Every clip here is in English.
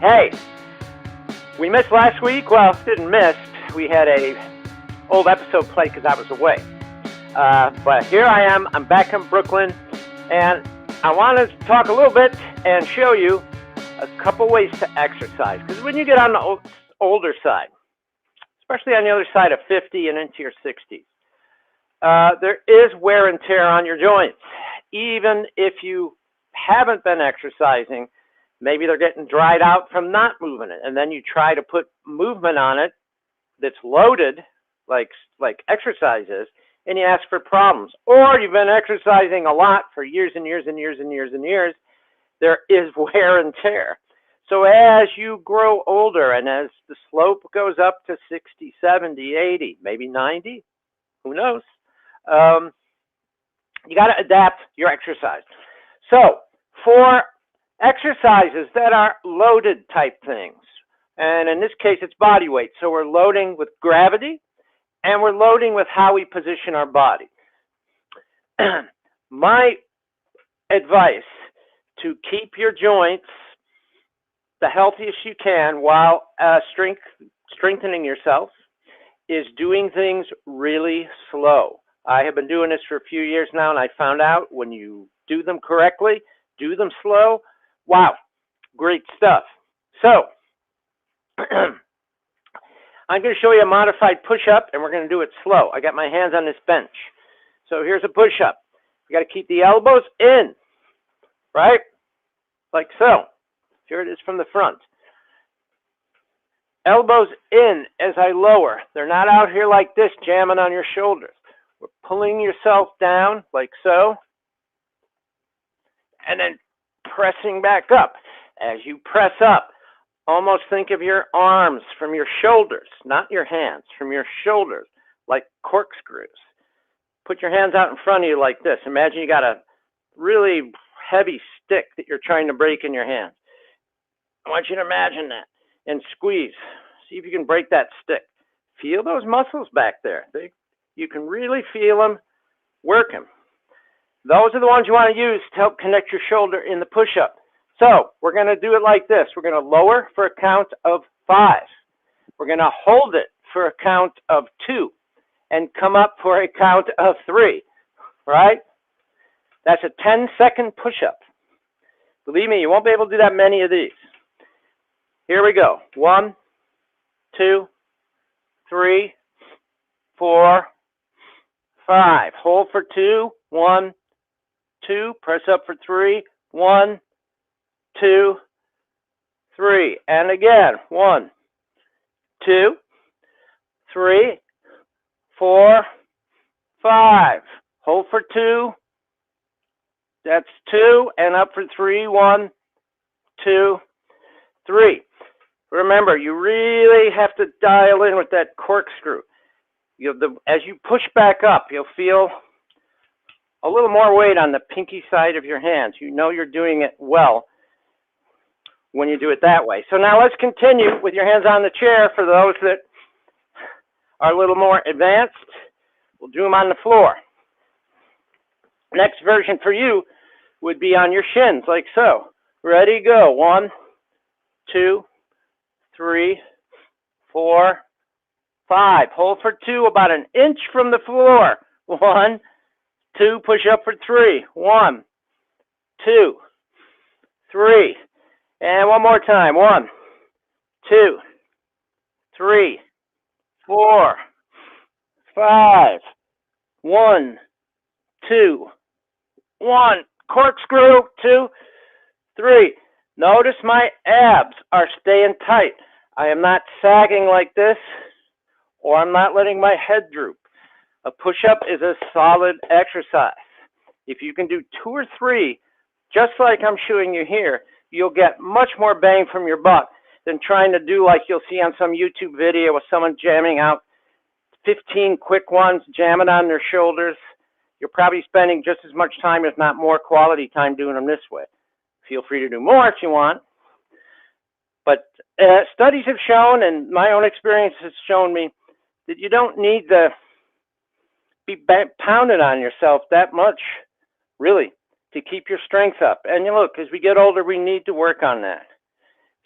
Hey, we missed last week. Well, didn't miss. We had a old episode play because I was away. But here I am. I'm back in Brooklyn, and I wanted to talk a little bit and show you a couple ways to exercise. Because when you get on the older side, especially on the other side of 50 and into your 60s, there is wear and tear on your joints. Even if you haven't been exercising, maybe they're getting dried out from not moving it, and then you try to put movement on it that's loaded, like exercises, and you ask for problems. Or you've been exercising a lot for years and years and years and years and years. There is wear and tear. So as you grow older and as the slope goes up to 60, 70, 80, maybe 90, who knows, you got to adapt your exercise. So for exercises that are loaded type things, and in this case it's body weight, so we're loading with gravity and we're loading with how we position our body. My advice to keep your joints the healthiest you can while strengthening yourself is doing things really slow. I have been doing this for a few years now, and I found out when you do them correctly, do them slow, wow, great stuff. So, I'm going to show you a modified push-up, and we're going to do it slow. I got my hands on this bench. So here's a push-up. You got to keep the elbows in, right? Like so. Here it is from the front. Elbows in as I lower. They're not out here like this, jamming on your shoulders. We're pulling yourself down like so, and then pressing back up. As you press up, almost think of your arms from your shoulders, not your hands, from your shoulders, like corkscrews. Put your hands out in front of you like this. Imagine you got a really heavy stick that you're trying to break in your hands. I want you to imagine that and squeeze. See if you can break that stick. Feel those muscles back there. You can really feel them working. Those are the ones you want to use to help connect your shoulder in the push-up. So we're going to do it like this. We're going to lower for a count of 5. We're going to hold it for a count of 2 and come up for a count of 3, right? That's a 10-second push-up. Believe me, you won't be able to do that many of these. Here we go. 1, 2, 3, 4, 5. Hold for 2. 1, 2. Press up for 3. 1, 2, 3. And again. 1, 2, 3, 4, 5. Hold for 2. That's 2. And up for 3. 1, 2, 3. Remember, you really have to dial in with that corkscrew. As you push back up, you'll feel a little more weight on the pinky side of your hands. You know you're doing it well when you do it that way. So now let's continue with your hands on the chair for those that are a little more advanced. We'll do them on the floor. Next version for you would be on your shins, like so. Ready, go. 1, 2, 3, 4, 5. Hold for 2, about an inch from the floor. 1, 2, push up for 3. 1, 2, 3. And one more time. 1, 2, 3, 4, 5. 1, 2, 1. Corkscrew. 2, 3. Notice my abs are staying tight. I am not sagging like this, or I'm not letting my head droop. A push-up is a solid exercise. If you can do 2 or 3, just like I'm showing you here, you'll get much more bang from your buck than trying to do like you'll see on some YouTube video with someone jamming out 15 quick ones, jamming on their shoulders. You're probably spending just as much time, if not more quality time, doing them this way. Feel free to do more if you want. But studies have shown, and my own experience has shown me, that you don't need to be pounding on yourself that much, really, to keep your strength up. And you look, as we get older, we need to work on that.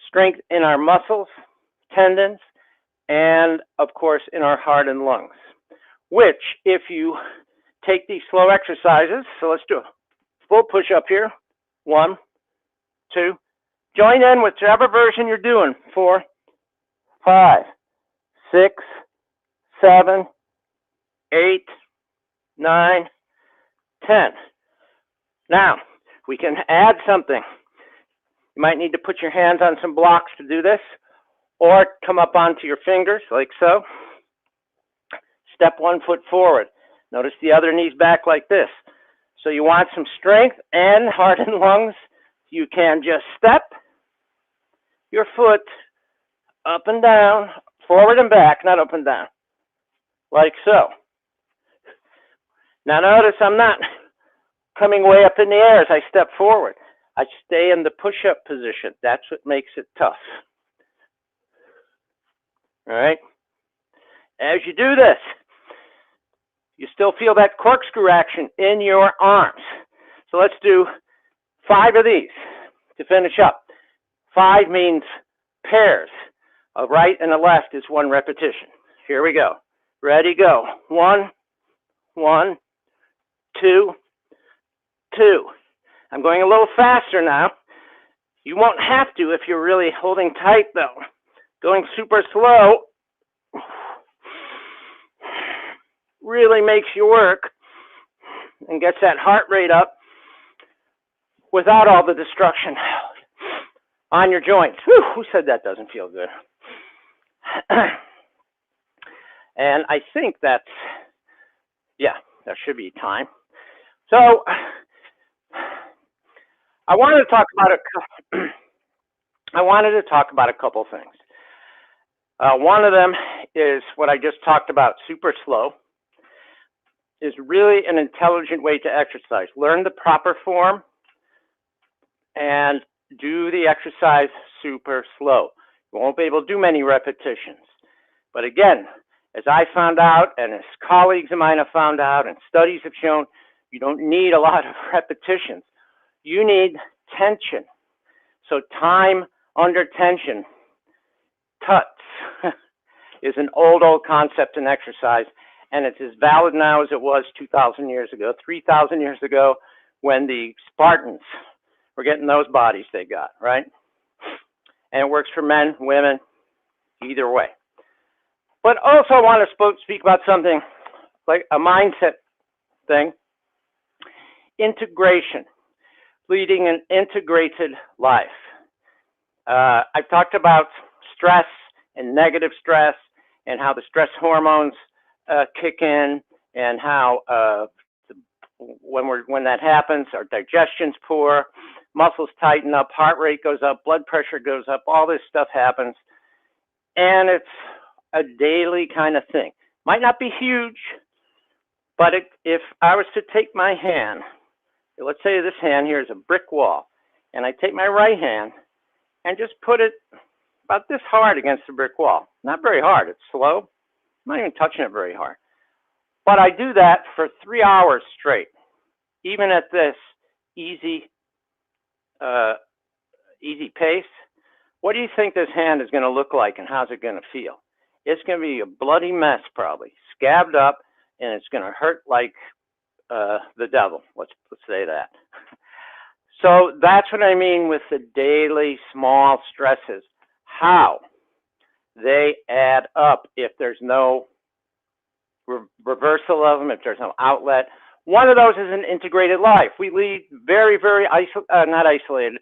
strength in our muscles, tendons, and of course in our heart and lungs, which if you take these slow exercises, so let's do a full push up here, 1, 2, join in whichever version you're doing, 4, 5, 6, 7, 8, 9, 10. Now, we can add something. You might need to put your hands on some blocks to do this, or come up onto your fingers like so. Step 1 foot forward. Notice the other knee's back like this. So you want some strength and heart and lungs. You can just step your foot up and down, forward and back, not up and down, like so. Now notice I'm not coming way up in the air as I step forward. I stay in the push-up position. That's what makes it tough. All right? As you do this, you still feel that corkscrew action in your arms. So let's do 5 of these to finish up. 5 means pairs. A right and a left is 1 repetition. Here we go. Ready, go. 1, 1, 2, 2. I'm going a little faster now. You won't have to if you're really holding tight though. Going super slow really makes you work and gets that heart rate up without all the destruction on your joints. Whew, who said that doesn't feel good? And I think that's, yeah, there should be time. So I wanted to talk about a couple things. One of them is what I just talked about, super slow, is really an intelligent way to exercise. Learn the proper form and do the exercise super slow. You won't be able to do many repetitions. But again, as I found out, and as colleagues of mine have found out, and studies have shown, you don't need a lot of repetitions. You need tension. So time under tension, TUTS, is an old concept in exercise, and it's as valid now as it was 2,000 years ago, 3,000 years ago, when the Spartans were getting those bodies they got, right? And it works for men, women, either way. But also I want to speak about something like a mindset thing. Integration, leading an integrated life. I've talked about stress and negative stress and how the stress hormones kick in, and how when that happens, our digestion's poor, muscles tighten up, heart rate goes up, blood pressure goes up, all this stuff happens. And it's a daily kind of thing. Might not be huge, but if I was to take my hand, let's say this hand here is a brick wall, and I take my right hand and just put it about this hard against the brick wall. Not very hard, it's slow. I'm not even touching it very hard. But I do that for 3 hours straight, even at this easy pace. What do you think this hand is going to look like, and how's it going to feel? It's going to be a bloody mess, probably, scabbed up, and it's going to hurt like the devil. Let's say that. So that's what I mean with the daily small stresses. How they add up if there's no reversal of them, if there's no outlet. One of those is an integrated life. We lead very, very not isolated,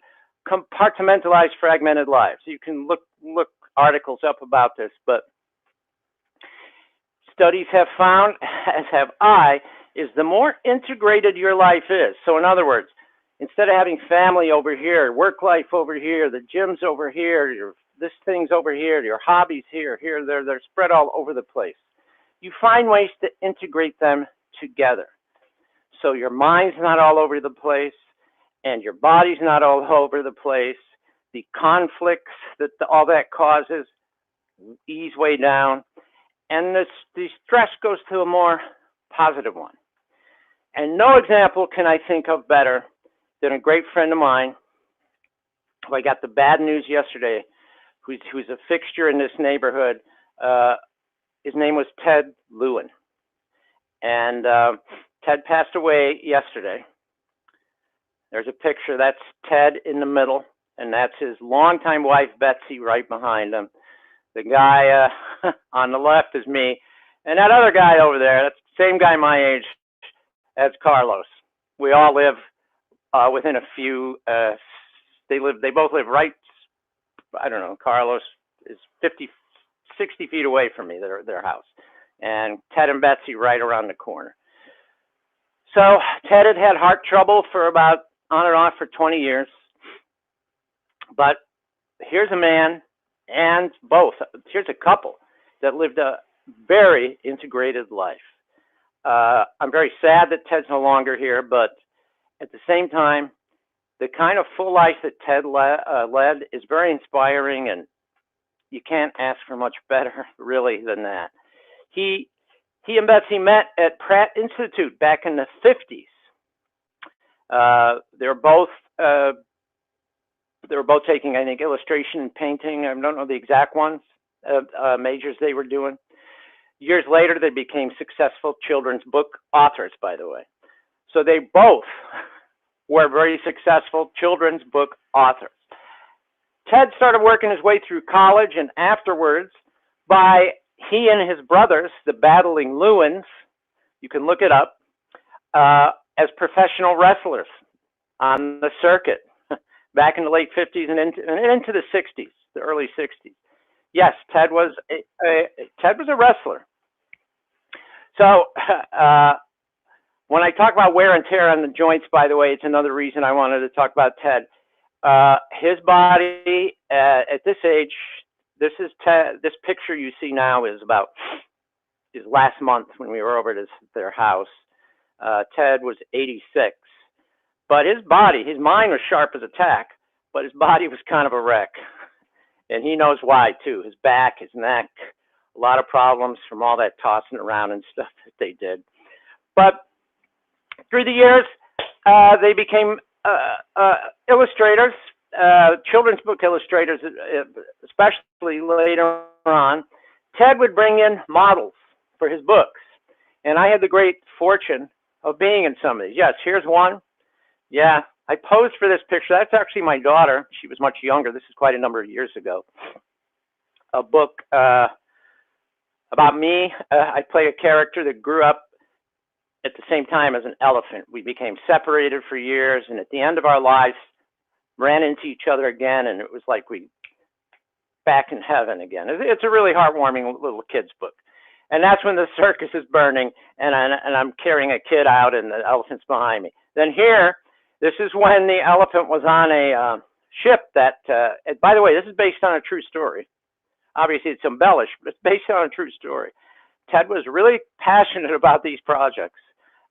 compartmentalized, fragmented lives. You can look articles up about this, but studies have found, as have I, is the more integrated your life is. So in other words, instead of having family over here, work life over here, the gym's over here, this thing's over here, your hobbies here, they're spread all over the place. You find ways to integrate them together. So your mind's not all over the place, and your body's not all over the place. The conflicts that all that causes ease way down, and the stress goes to a more positive one. And no example can I think of better than a great friend of mine who I got the bad news yesterday who's a fixture in this neighborhood. His name was Ted Lewin, and Ted passed away yesterday. There's a picture. That's Ted in the middle, and that's his longtime wife Betsy right behind him. The guy on the left is me, and that other guy over there, that's the same guy my age as Carlos. We all live within a few. They both live right. I don't know. Carlos is 50, 60 feet away from me. Their house, and Ted and Betsy right around the corner. So Ted had heart trouble for about on and off for 20 years, but here's a man and here's a couple that lived a very integrated life. I'm very sad that Ted's no longer here, but at the same time, the kind of full life that Ted led is very inspiring, and you can't ask for much better, really, than that. He and Betsy met at Pratt Institute back in the 50s. They were both taking, I think, illustration and painting. I don't know the exact ones, majors they were doing. Years later, they became successful children's book authors, by the way. So they both were very successful children's book authors. Ted started working his way through college, and afterwards, he and his brothers, the Battling Lewins, you can look it up, as professional wrestlers on the circuit back in the late 50s and into the 60s, the early 60s. Yes, Ted was a wrestler. So when I talk about wear and tear on the joints, by the way, it's another reason I wanted to talk about Ted. His body at this age, this is Ted. This picture you see now is last month when we were over at their house. Ted was 86, but his mind was sharp as a tack, but his body was kind of a wreck, and he knows why too. His back, his neck, a lot of problems from all that tossing around and stuff that they did. But through the years, they became illustrators, children's book illustrators, especially later on. Ted would bring in models for his books, and I had the great fortune of being in some of these. Yes, here's one. Yeah, I posed for this picture. That's actually my daughter. She was much younger. This is quite a number of years ago. A book about me. I play a character that grew up at the same time as an elephant. We became separated for years, and at the end of our lives, ran into each other again, and it was like we back in heaven again. It's a really heartwarming little kid's book. And that's when the circus is burning, and I'm carrying a kid out, and the elephant's behind me. Then here, this is when the elephant was on a ship that, by the way, this is based on a true story. Obviously, it's embellished, but it's based on a true story. Ted was really passionate about these projects.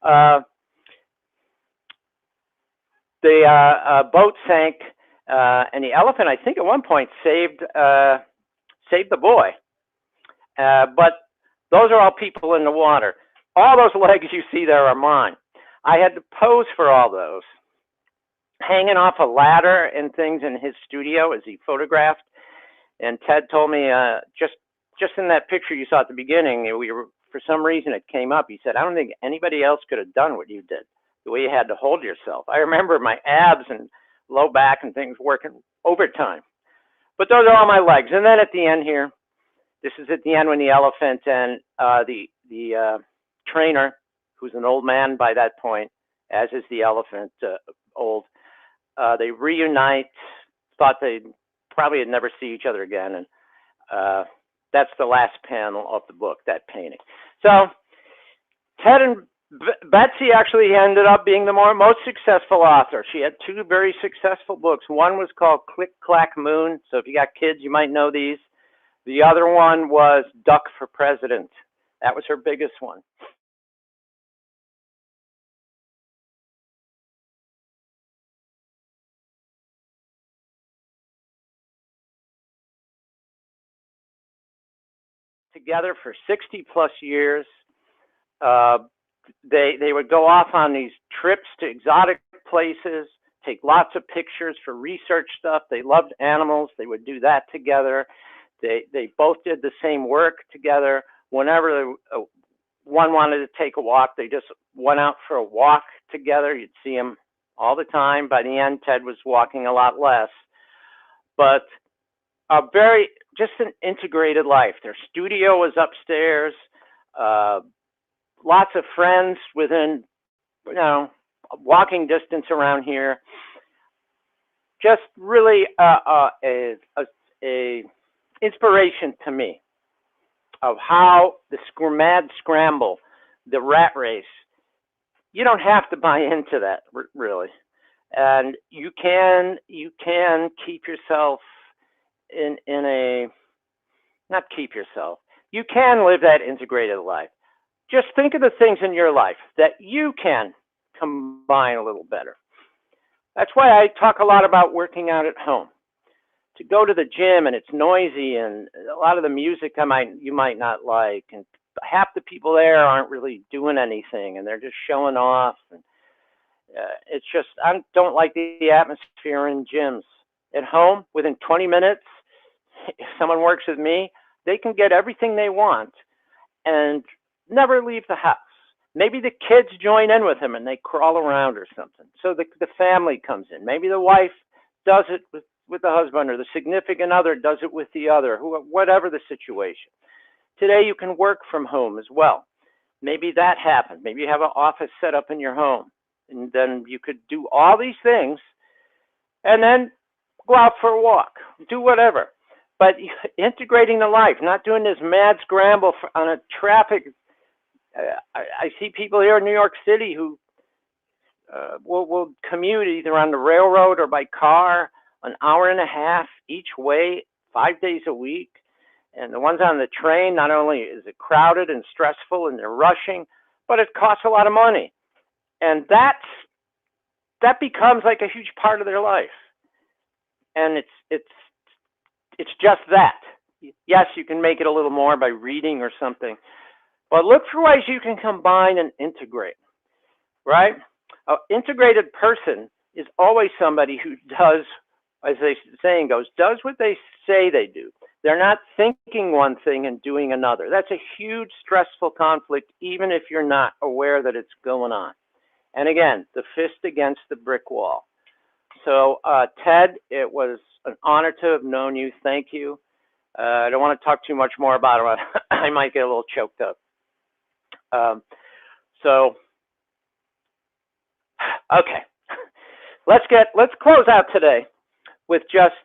The boat sank, and the elephant, I think, at one point saved the boy. But those are all people in the water. All those legs you see there are mine. I had to pose for all those, hanging off a ladder and things in his studio as he photographed. And Ted told me, just in that picture you saw at the beginning, for some reason it came up. He said, I don't think anybody else could have done what you did, the way you had to hold yourself. I remember my abs and low back and things working overtime. But those are all my legs. And then at the end here, this is at the end when the elephant and the trainer, who's an old man by that point, as is the elephant, old, they reunite, thought they'd probably would never see each other again. And that's the last panel of the book, that painting. So Ted and Betsy actually ended up being the most successful author. She had two very successful books. One was called Click Clack Moon. So if you got kids, you might know these. The other one was Duck for President. That was her biggest one. Together for 60 plus years. They would go off on these trips to exotic places, take lots of pictures for research stuff. They loved animals. They would do that together. They both did the same work together. Whenever one wanted to take a walk, they just went out for a walk together. You'd see them all the time. By the end, Ted was walking a lot less. But just an integrated life. Their studio was upstairs. Lots of friends within, walking distance around here. Just really a inspiration to me of how the mad scramble, the rat race, you don't have to buy into that, really. And you can keep yourself you can live that integrated life. Just think of the things in your life that you can combine a little better. That's why I talk a lot about working out at home. To go to the gym and it's noisy and a lot of the music you might not like, and half the people there aren't really doing anything and they're just showing off. And it's just, I don't like the atmosphere in gyms. At home, within 20 minutes, if someone works with me, they can get everything they want and never leave the house. Maybe the kids join in with them and they crawl around or something. So the family comes in. Maybe the wife does it with the husband, or the significant other does it with the other, whatever the situation. Today you can work from home as well. Maybe that happens. Maybe you have an office set up in your home, and then you could do all these things and then go out for a walk, do whatever. But integrating the life, not doing this mad scramble on a traffic. I see people here in New York City who will commute either on the railroad or by car, an hour and a half each way, 5 days a week. And the ones on the train, not only is it crowded and stressful and they're rushing, but it costs a lot of money. And that becomes like a huge part of their life. And it's just that. Yes, you can make it a little more by reading or something, but look for ways you can combine and integrate, right? An integrated person is always somebody who does, as the saying goes, does what they say they do. They're not thinking one thing and doing another. That's a huge stressful conflict, even if you're not aware that it's going on. And again, the fist against the brick wall. So, Ted, it was an honor to have known you. Thank you. I don't want to talk too much more about it. I might get a little choked up. Okay. Let's close out today with just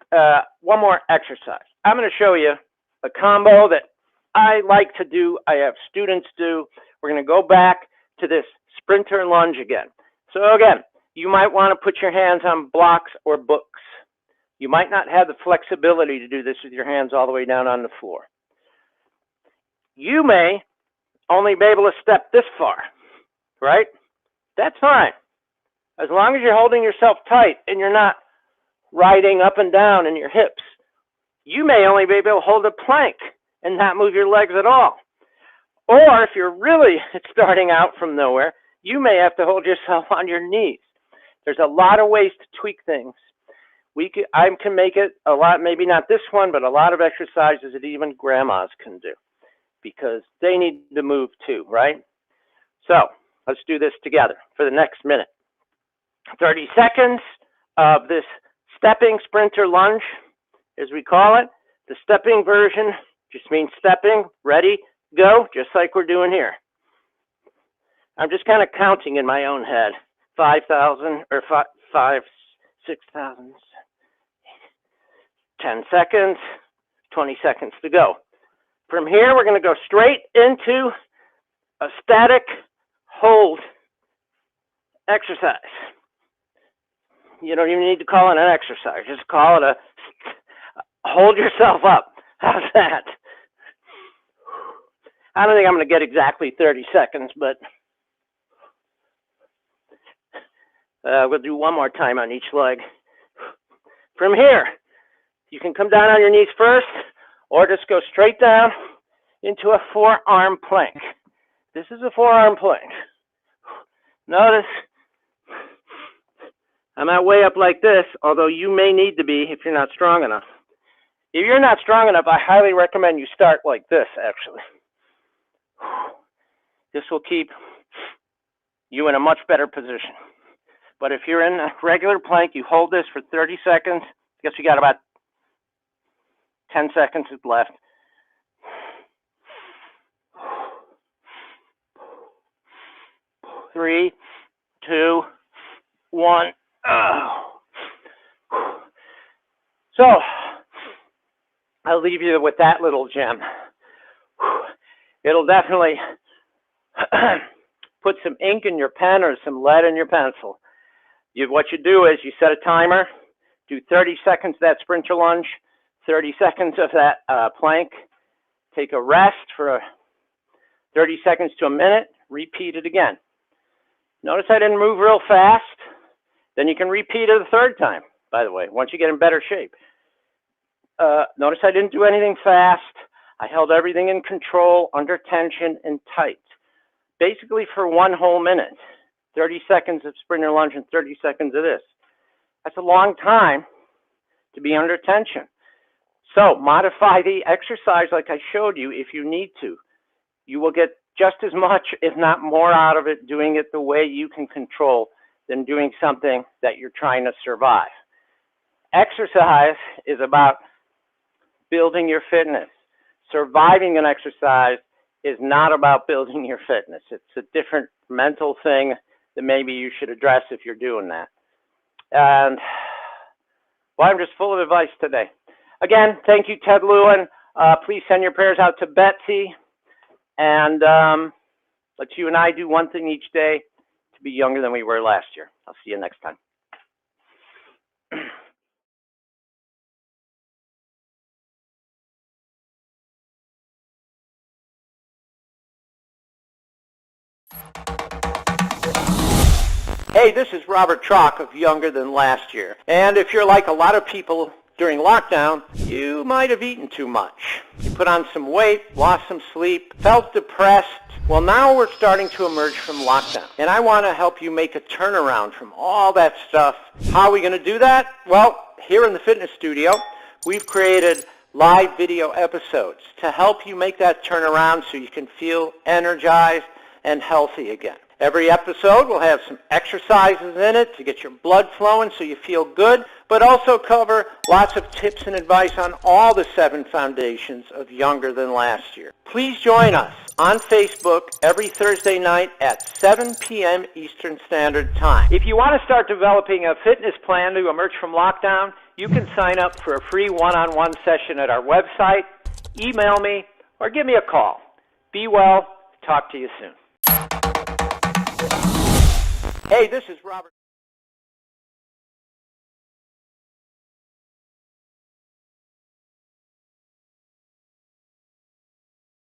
one more exercise. I'm going to show you a combo that I like to do. I have students do. We're going to go back to this sprinter lunge again. So again, you might want to put your hands on blocks or books. You might not have the flexibility to do this with your hands all the way down on the floor. You may only be able to step this far, right? That's fine. As long as you're holding yourself tight and you're not riding up and down in your hips. You may only be able to hold a plank and not move your legs at all. Or if you're really starting out from nowhere, you may have to hold yourself on your knees. There's a lot of ways to tweak things. I can make it a lot, maybe not this one, but a lot of exercises that even grandmas can do because they need to move too, right? So let's do this together for the next minute. 30 seconds of this stepping sprinter lunge, as we call it. The stepping version just means stepping, ready, go, just like we're doing here. I'm just kind of counting in my own head. 5,000 or 6,000. 10 seconds, 20 seconds to go. From here, we're going to go straight into a static hold exercise. You don't even need to call it an exercise. Just call it a hold yourself up. How's that? I don't think I'm going to get exactly 30 seconds, but we'll do one more time on each leg. From here, you can come down on your knees first, or just go straight down into a forearm plank. This is a forearm plank. Notice I'm not way up like this, although you may need to be if you're not strong enough. If you're not strong enough, I highly recommend you start like this, actually. This will keep you in a much better position. But if you're in a regular plank, you hold this for 30 seconds. I guess we got about 10 seconds left. Three, two, one. So, I'll leave you with that little gem. It'll definitely put some ink in your pen or some lead in your pencil. What you do is you set a timer, do 30 seconds of that sprinter lunge, 30 seconds of that plank, take a rest for 30 seconds to a minute, repeat it again. Notice I didn't move real fast. Then you can repeat it a third time, by the way, once you get in better shape. Notice I didn't do anything fast. I held everything in control, under tension, and tight. Basically for 1 whole minute. 30 seconds of sprinter lunge and 30 seconds of this. That's a long time to be under tension. So modify the exercise like I showed you if you need to. You will get just as much, if not more, out of it doing it the way you can control than doing something that you're trying to survive. Exercise is about building your fitness. Surviving an exercise is not about building your fitness. It's a different mental thing that maybe you should address if you're doing that. And, well, I'm just full of advice today. Again, thank you, Ted Lewin. Please send your prayers out to Betsy. And let's you and I do one thing each day to be younger than we were last year. I'll see you next time. Hey, this is Robert Troch of Younger Than Last Year. And if you're like a lot of people during lockdown, you might have eaten too much. You put on some weight, lost some sleep, felt depressed. Well, now we're starting to emerge from lockdown. And I want to help you make a turnaround from all that stuff. How are we going to do that? Well, here in the fitness studio, we've created live video episodes to help you make that turnaround so you can feel energized and healthy again. Every episode will have some exercises in it to get your blood flowing so you feel good, but also cover lots of tips and advice on all the 7 foundations of Younger Than Last Year. Please join us on Facebook every Thursday night at 7 p.m. Eastern Standard Time. If you want to start developing a fitness plan to emerge from lockdown, you can sign up for a free one-on-one session at our website, email me, or give me a call. Be well. Talk to you soon. Hey, this is Robert.